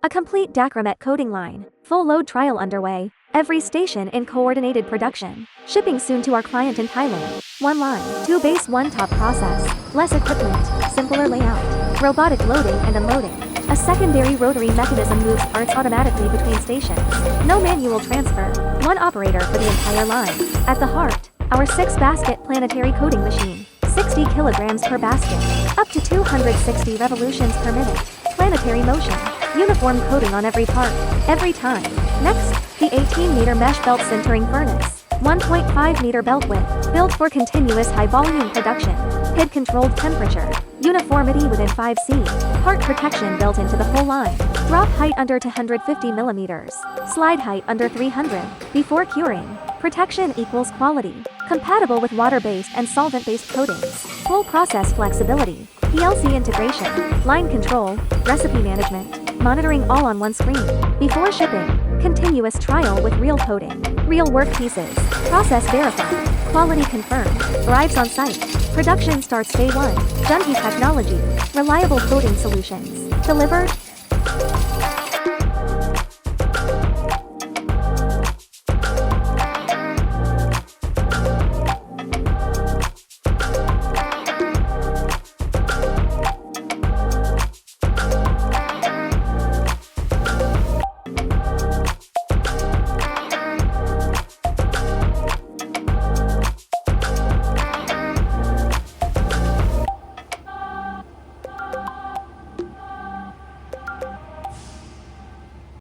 A complete Dacromet coating line. Full load trial underway. Every station in coordinated production. Shipping soon to our client in Thailand. 1 line, 2 base, 1 top process. Less equipment, simpler layout. Robotic loading and unloading. A secondary rotary mechanism moves parts automatically between stations. No manual transfer. 1 operator for the entire line. At the heart, our 6-basket planetary coating machine. 60 kilograms per basket. Up to 260 revolutions per minute. Planetary motion. Uniform coating on every part. Every time. Next, the 18-meter mesh belt sintering furnace. 1.5-meter belt width. Built for continuous high-volume production. PID-controlled temperature. Uniformity within 5C. Part protection built into the whole line. Drop height under 250 millimeters. Slide height under 300. Before curing. Protection equals quality. Compatible with water-based and solvent-based coatings. Full process flexibility. PLC integration. Line control. Recipe management. Monitoring all on one screen. Before shipping. Continuous trial with real coating. Real work pieces. Process verified. Quality confirmed. Arrives on site. Production starts day 1. Junkie technology. Reliable coating solutions. Delivered